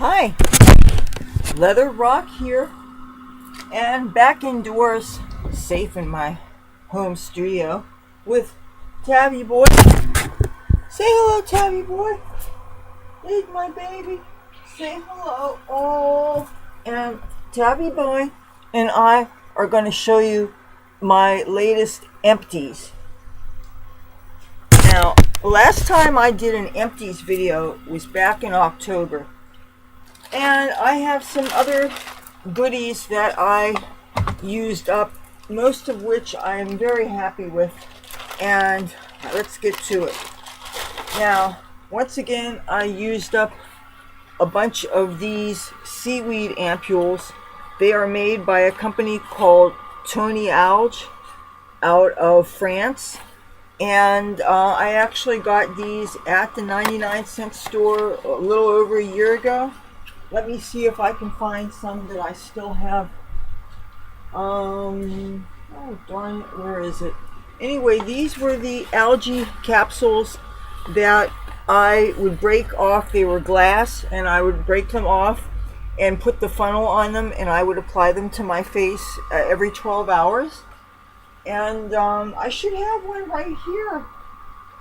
Hi, Leather Rokk here, and back indoors, safe in my home studio with TabbyBoy. Say hello, TabbyBoy. There's my baby. Say hello. Oh, and TabbyBoy and I are going to show you my latest empties. Now, last time I did an empties video was back in October. And I have some other goodies that I used up, most of which I am very happy with. And let's get to it. Now, once again, I used up a bunch of these seaweed ampules. They are made by a company called Tony Alge out of France. And I actually got these at the 99-cent store a little over a year ago. Let me see if I can find some that I still have. Oh darn it, where is it? Anyway, these were the algae capsules that I would break off. They were glass, and I would break them off and put the funnel on them, and I would apply them to my face every 12 hours. And I should have one right here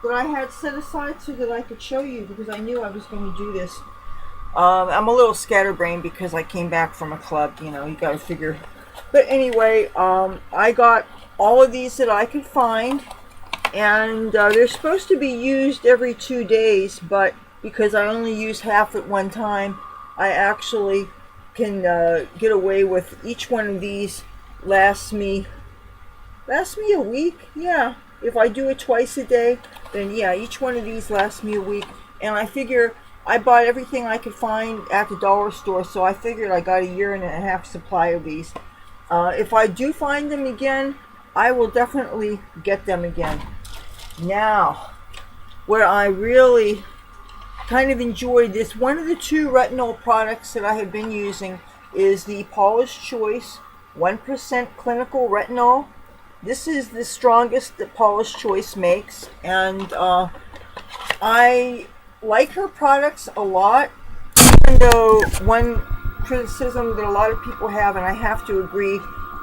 that I had set aside so that I could show you, because I knew I was going to do this. I'm a little scatterbrained because I came back from a club, you gotta figure. But anyway, I got all of these that I could find, and they're supposed to be used every 2 days, but because I only use half at one time, I actually can get away with each one of these lasts me a week. Yeah, if I do it twice a day, then yeah, each one of these lasts me a week. And I figure I bought everything I could find at the dollar store, so I figured I got a year and a half supply of these. If I do find them again, I will definitely get them again. Now, where I really kind of enjoyed this, one of the two retinol products that I have been using is the Paula's Choice 1% clinical retinol. This is the strongest that Paula's Choice makes, and I like her products a lot, even though one criticism that a lot of people have, and I have to agree,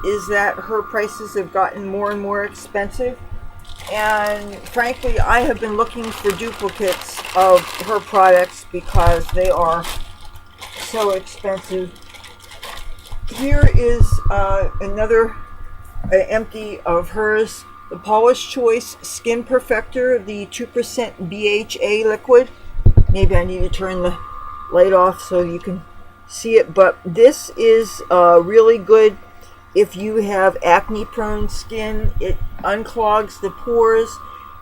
is that her prices have gotten more and more expensive. And frankly, I have been looking for duplicates of her products because they are so expensive. Here is another empty of hers, the Paula's Choice Skin Perfector, the 2% BHA liquid. Maybe I need to turn the light off so you can see it, but this is really good if you have acne prone skin. It unclogs the pores,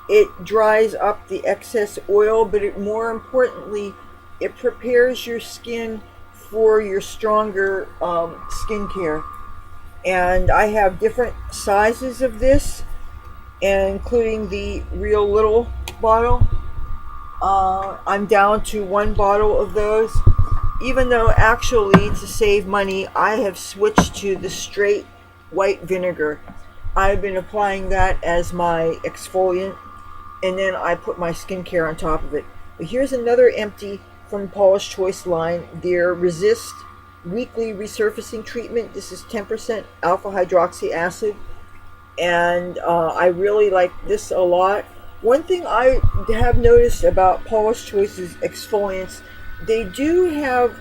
it dries up the excess oil, but more importantly, it prepares your skin for your stronger skincare. And I have different sizes of this, including the real little bottle. I'm down to one bottle of those, even though actually, to save money, I have switched to the straight white vinegar. I've been applying that as my exfoliant, and then I put my skincare on top of it. But here's another empty from Paula's Choice line, their Resist Weekly Resurfacing Treatment. This is 10% alpha hydroxy acid, and I really like this a lot. One thing I have noticed about Paula's Choice's exfoliants, they do have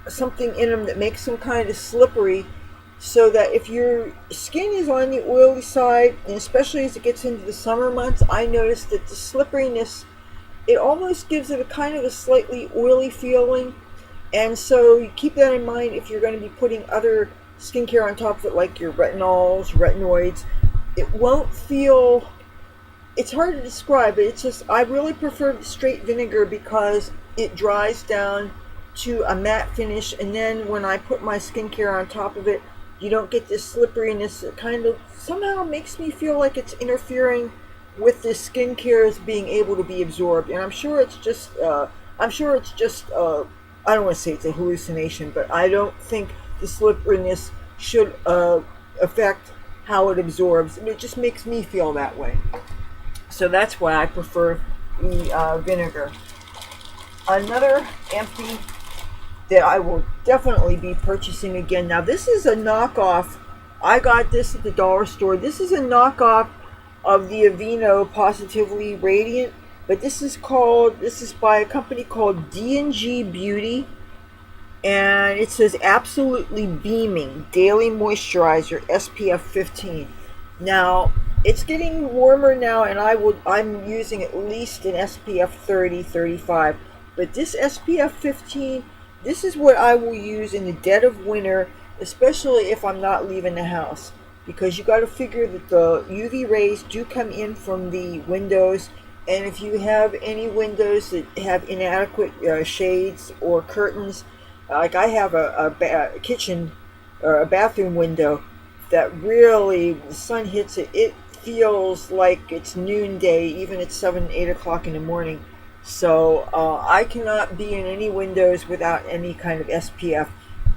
something in them that makes them kind of slippery, so that if your skin is on the oily side, and especially as it gets into the summer months, I noticed that the slipperiness, it almost gives it a kind of a slightly oily feeling. And so you keep that in mind if you're going to be putting other skincare on top of it, like your retinols, retinoids. It won't feel, it's hard to describe, but it's just, I really prefer the straight vinegar because it dries down to a matte finish, and then when I put my skincare on top of it, you don't get this slipperiness. It kind of somehow makes me feel like it's interfering with the skincare's being able to be absorbed. And I'm sure it's just I don't want to say it's a hallucination, but I don't think the slipperiness should affect how it absorbs. It just makes me feel that way. So that's why I prefer the vinegar. Another empty that I will definitely be purchasing again. Now this is a knockoff. I got this at the dollar store. This is a knockoff of the Aveeno Positively Radiant, but this is by a company called D&G Beauty, and it says Absolutely Beaming Daily Moisturizer SPF 15. Now it's getting warmer now, and I'm using at least an SPF 30, 35, but this SPF 15, this is what I will use in the dead of winter, especially if I'm not leaving the house, because you got to figure that the UV rays do come in from the windows, and if you have any windows that have inadequate shades or curtains, like I have a kitchen or a bathroom window that really, the sun hits it, it feels like it's noonday, even at 7, 8 o'clock in the morning. So I cannot be in any windows without any kind of SPF.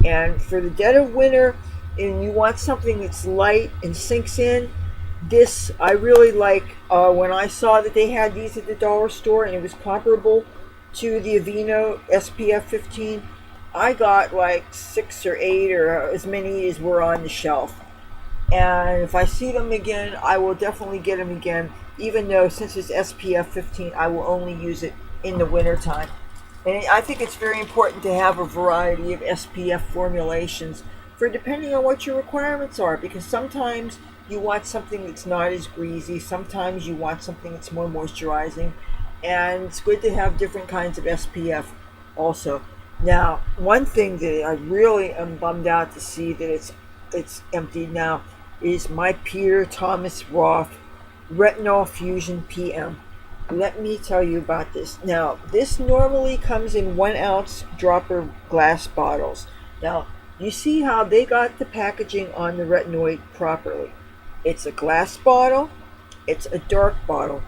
And for the dead of winter, and you want something that's light and sinks in, this I really like. When I saw that they had these at the dollar store and it was comparable to the Aveeno SPF 15, I got like 6 or 8 or as many as were on the shelf. And if I see them again, I will definitely get them again, even though since it's SPF 15, I will only use it in the winter time. And I think it's very important to have a variety of SPF formulations for depending on what your requirements are, because sometimes you want something that's not as greasy, sometimes you want something that's more moisturizing, and it's good to have different kinds of SPF also. Now, one thing that I really am bummed out to see that it's emptied now is my Peter Thomas Roth Retinol Fusion PM. Let me tell you about this. Now, this normally comes in 1 ounce dropper glass bottles. Now, you see how they got the packaging on the retinoid properly. It's a glass bottle, it's a dark bottle.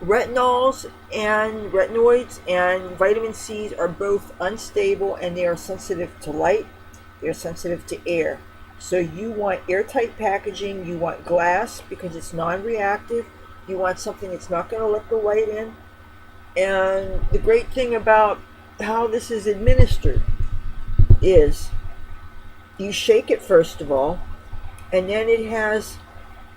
Retinols and retinoids and vitamin C's are both unstable, and they are sensitive to light, they're sensitive to air. So you want airtight packaging, you want glass because it's non-reactive, you want something that's not going to let the light in. And the great thing about how this is administered is you shake it first of all, and then it has,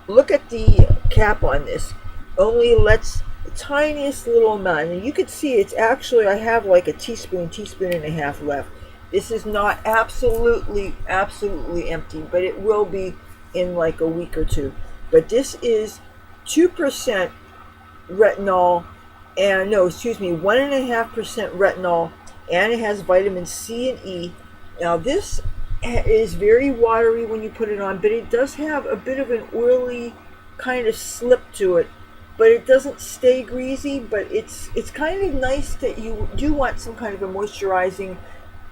look at the cap on this, only lets the tiniest little amount, and you can see it's actually, I have like a teaspoon and a half left. This is not absolutely empty, but it will be in like a week or two. But this is 2% retinol, and no, excuse me, 1.5% retinol, and it has vitamin C and E. Now this is very watery when you put it on, but it does have a bit of an oily kind of slip to it. But it doesn't stay greasy, but it's kind of nice that you do want some kind of a moisturizing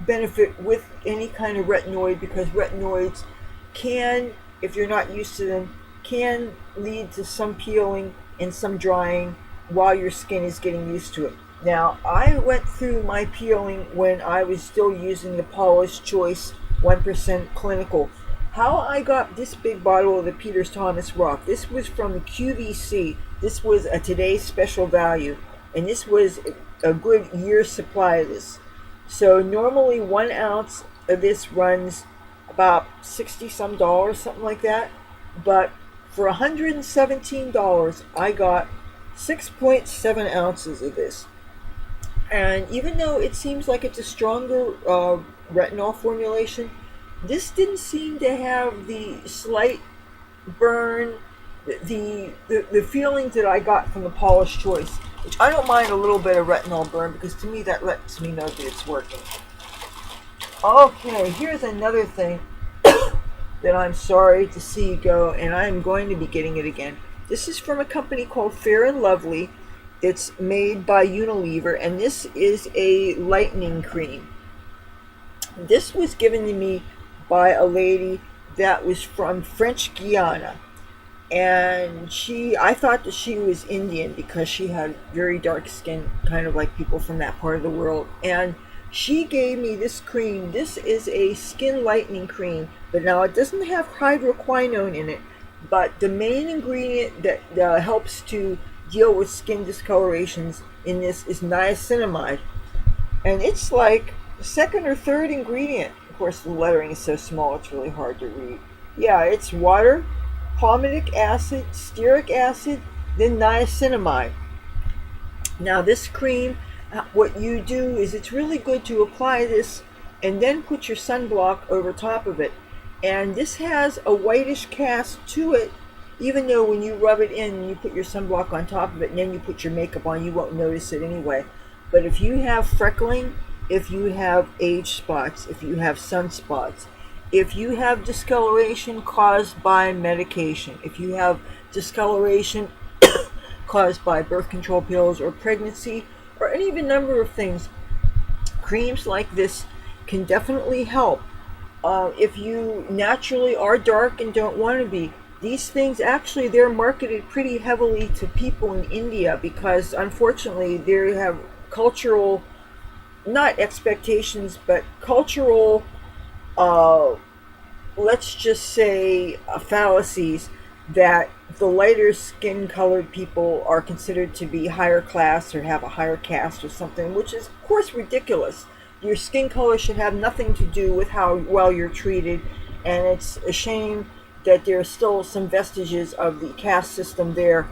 benefit with any kind of retinoid, because retinoids can, if you're not used to them, can lead to some peeling and some drying while your skin is getting used to it. Now, I went through my peeling when I was still using the Paula's Choice 1% Clinical. How I got this big bottle of the Peter Thomas Roth, this was from the QVC. This was a today's special value, and this was a good year's supply of this. So normally 1 ounce of this runs about $60 some, something like that. But for $117, I got 6.7 ounces of this. And even though it seems like it's a stronger retinol formulation, this didn't seem to have the slight burn, the feelings that I got from the Paula's Choice, which I don't mind a little bit of retinol burn, because to me that lets me know that it's working. Okay, here's another thing that I'm sorry to see go, and I'm going to be getting it again. This is from a company called Fair and Lovely. It's made by Unilever, and this is a lightening cream. This was given to me by a lady that was from French Guiana, and I thought that she was Indian because she had very dark skin, kind of like people from that part of the world. And she gave me this cream. This is a skin lightening cream, but now it doesn't have hydroquinone in it, but the main ingredient that helps to deal with skin discolorations in this is niacinamide, and it's like The second or third ingredient, of course, the lettering is so small it's really hard to read. Yeah, it's water, palmitic acid, stearic acid, then niacinamide. Now, this cream, what you do is it's really good to apply this and then put your sunblock over top of it. And this has a whitish cast to it, even though when you rub it in and you put your sunblock on top of it and then you put your makeup on, you won't notice it anyway. But if you have freckling, if you have age spots, if you have sunspots, if you have discoloration caused by medication, if you have discoloration caused by birth control pills or pregnancy or any of a number of things, creams like this can definitely help. If you naturally are dark and don't want to be, these things actually they're marketed pretty heavily to people in India because unfortunately they have cultural, not expectations, but cultural, let's just say fallacies that the lighter skin colored people are considered to be higher class or have a higher caste or something, which is of course ridiculous. Your skin color should have nothing to do with how well you're treated, and it's a shame that there are still some vestiges of the caste system there.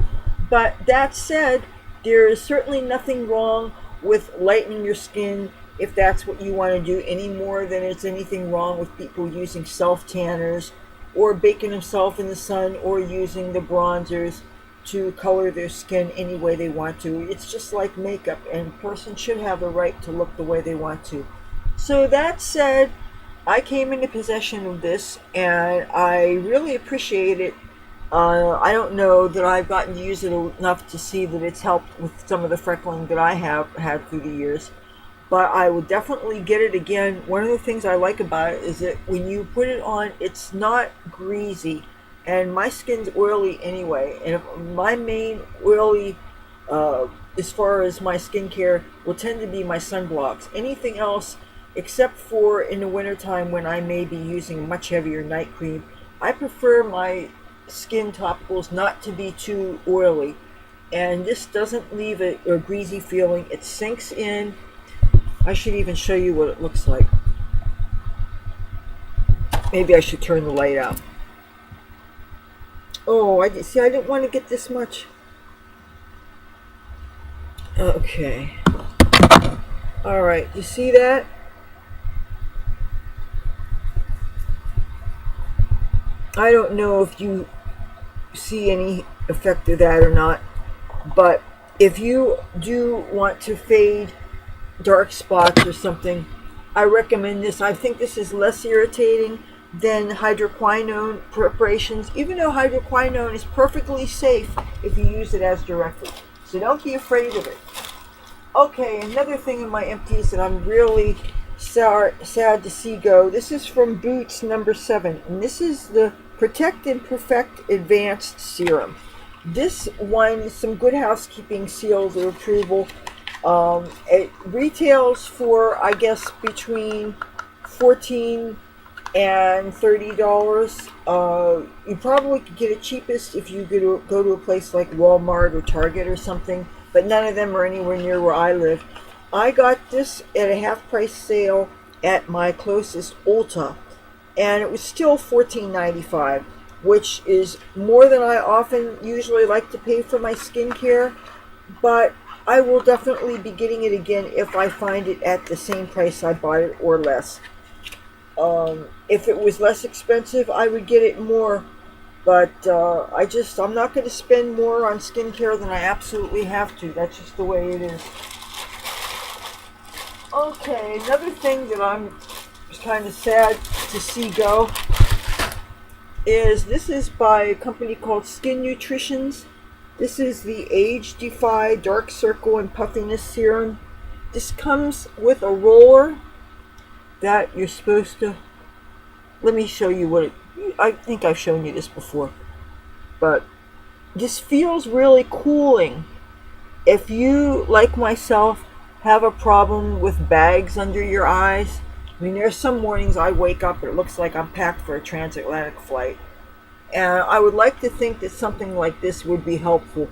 But that said, there is certainly nothing wrong with lightening your skin if that's what you want to do, any more than it's anything wrong with people using self-tanners or baking themselves in the sun or using the bronzers to color their skin any way they want to. It's just like makeup, and a person should have the right to look the way they want to. So that said, I came into possession of this and I really appreciate it. I don't know that I've gotten to use it enough to see that it's helped with some of the freckling that I have had through the years, but I would definitely get it again. One of the things I like about it is that when you put it on, it's not greasy, and my skin's oily anyway, and if my main oily as far as my skincare will tend to be my sunblocks. Anything else, except for in the wintertime when I may be using a much heavier night cream, I prefer my skin topicals not to be too oily, and this doesn't leave a greasy feeling. It sinks in. I should even show you what it looks like. Maybe I should turn the light out. Oh, I didn't want to get this much. Okay. All right, you see that? I don't know if you see any effect of that or not, but if you do want to fade dark spots or something, I recommend this. I think this is less irritating than hydroquinone preparations, even though hydroquinone is perfectly safe if you use it as directed. So don't be afraid of it. Okay, another thing in my empties that I'm really sad to see go. This is from Boots number 7, and this is the Protect and Perfect Advanced Serum. This won some Good Housekeeping seals of approval. It retails for, I guess, between $14 and $30. You probably could get it cheapest if you go to a place like Walmart or Target or something, but none of them are anywhere near where I live. I got this at a half-price sale at my closest Ulta, and it was still $14.95, which is more than I often usually like to pay for my skincare, but I will definitely be getting it again if I find it at the same price I bought it or less. If it was less expensive, I would get it more, but I'm not going to spend more on skincare than I absolutely have to. That's just the way it is. Okay, another thing that I'm kind of sad to see go is this is by a company called Skin Nutritions. This is the Age Defy Dark Circle and Puffiness Serum. This comes with a roller that you're supposed to, let me show you what it, I think I've shown you this before, but this feels really cooling. If you, like myself, have a problem with bags under your eyes, I mean, there's some mornings I wake up and it looks like I'm packed for a transatlantic flight. And I would like to think that something like this would be helpful.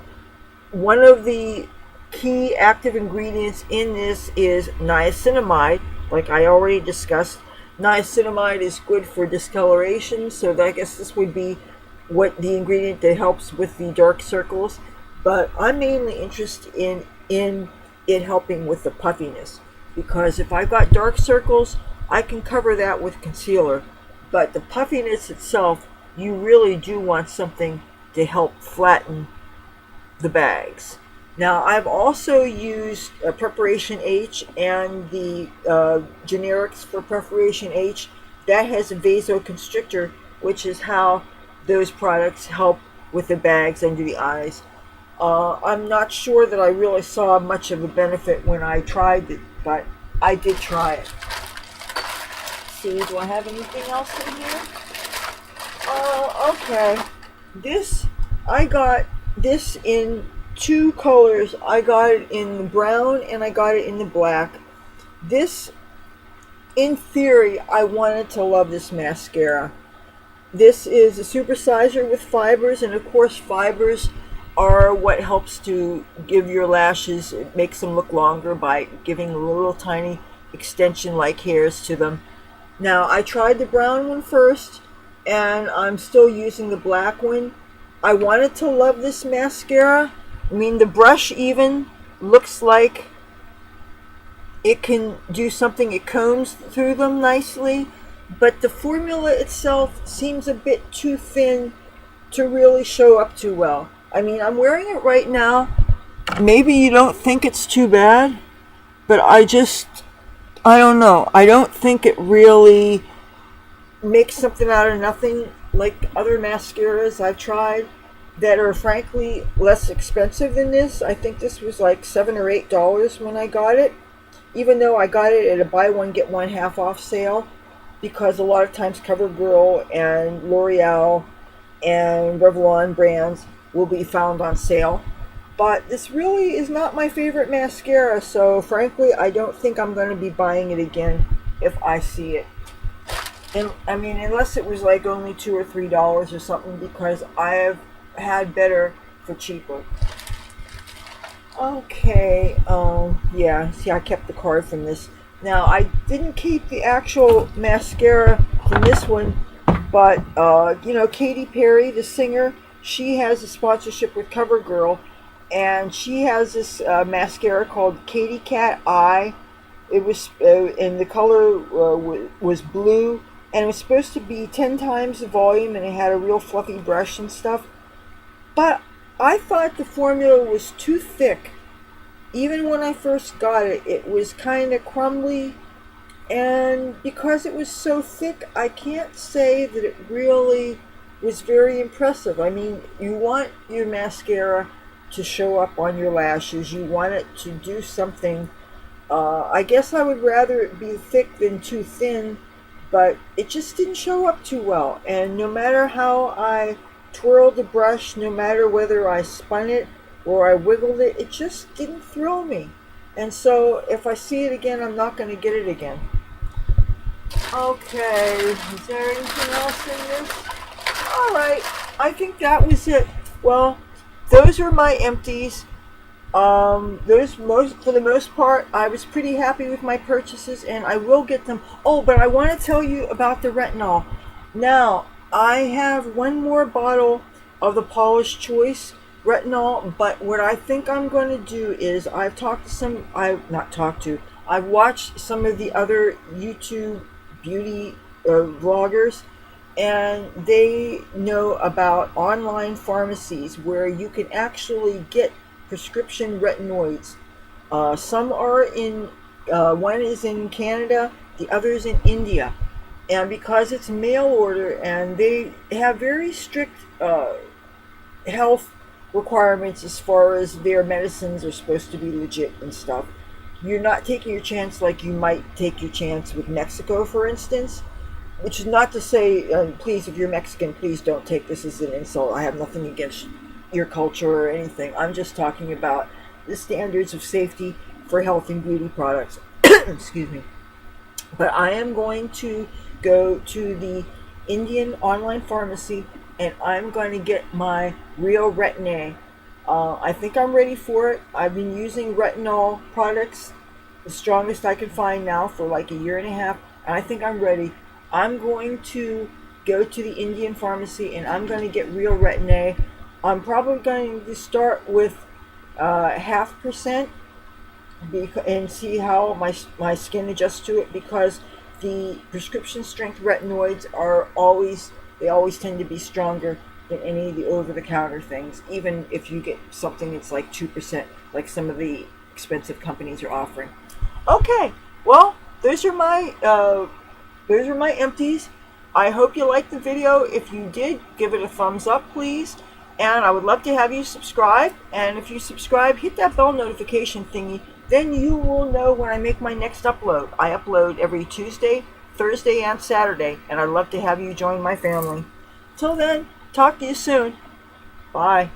One of the key active ingredients in this is niacinamide, like I already discussed. Niacinamide is good for discoloration, so I guess this would be what the ingredient that helps with the dark circles. But I'm mainly interested in it helping with the puffiness, because if I've got dark circles, I can cover that with concealer. But the puffiness itself, you really do want something to help flatten the bags. Now, I've also used Preparation H and the generics for Preparation H. That has a vasoconstrictor, which is how those products help with the bags under the eyes. I'm not sure that I really saw much of a benefit when I tried it, but I did try it. See, do I have anything else in here? Oh, okay. I got this in two colors. I got it in the brown and I got it in the black. This, in theory, I wanted to love this mascara. This is a supersizer with fibers, and of course fibers are what helps to give your lashes, it makes them look longer by giving little tiny extension like hairs to them. Now, I tried the brown one first, and I'm still using the black one. I wanted to love this mascara. I mean, the brush even looks like it can do something. It combs through them nicely, but the formula itself seems a bit too thin to really show up too well. I mean, I'm wearing it right now. Maybe you don't think it's too bad, but I don't know. I don't think it really makes something out of nothing like other mascaras I've tried that are frankly less expensive than this. I think this was like $7 or $8 when I got it, even though I got it at a buy one get one half off sale, because a lot of times CoverGirl and L'Oreal and Revlon brands will be found on sale. But this really is not my favorite mascara, so frankly I don't think I'm going to be buying it again if I see it. And I mean, unless it was like only $2 or $3 or something, because I have had better for cheaper. Okay, yeah, see, I kept the card from this. Now, I didn't keep the actual mascara from this one, but, you know, Katy Perry, the singer, she has a sponsorship with CoverGirl, and she has this mascara called Katy Cat Eye. It was, and the color was blue, and it was supposed to be 10 times the volume, and it had a real fluffy brush and stuff. But I thought the formula was too thick. Even when I first got it, it was kind of crumbly, and because it was so thick, I can't say that it really was very impressive. I mean, you want your mascara to show up on your lashes. You want it to do something. I guess I would rather it be thick than too thin, but it just didn't show up too well. And no matter how I twirled the brush, no matter whether I spun it or I wiggled it, it just didn't thrill me. And so if I see it again, I'm not going to get it again. Okay, is there anything else in this? Alright, I think that was it. Well, those are my empties. For the most part, I was pretty happy with my purchases, and I will get them. Oh, but I want to tell you about the retinol. Now, I have one more bottle of the Paula's Choice retinol, but what I think I'm going to do is I've watched some of the other YouTube beauty vloggers, and they know about online pharmacies where you can actually get prescription retinoids. Some are in, one is in Canada, the other is in India. And because it's mail order and they have very strict health requirements as far as their medicines are supposed to be legit and stuff, you're not taking your chance like you might take your chance with Mexico, for instance. Which is not to say, please, if you're Mexican, please don't take this as an insult. I have nothing against your culture or anything. I'm just talking about the standards of safety for health and beauty products. Excuse me. But I am going to go to the Indian online pharmacy, and I'm going to get my real Retin A. I think I'm ready for it. I've been using retinol products the strongest I can find now for like a year and a half, and I think I'm ready. I'm going to go to the Indian pharmacy and I'm going to get real Retin A. I'm probably going to start with 0.5% and see how my skin adjusts to it, because the prescription strength retinoids they always tend to be stronger than any of the over-the-counter things, even if you get something that's like 2%, like some of the expensive companies are offering. Okay, well, those are my empties. I hope you liked the video. If you did, give it a thumbs up, please. And I would love to have you subscribe. And if you subscribe, hit that bell notification thingy. Then you will know when I make my next upload. I upload every Tuesday, Thursday, and Saturday. And I'd love to have you join my family. Till then, talk to you soon. Bye.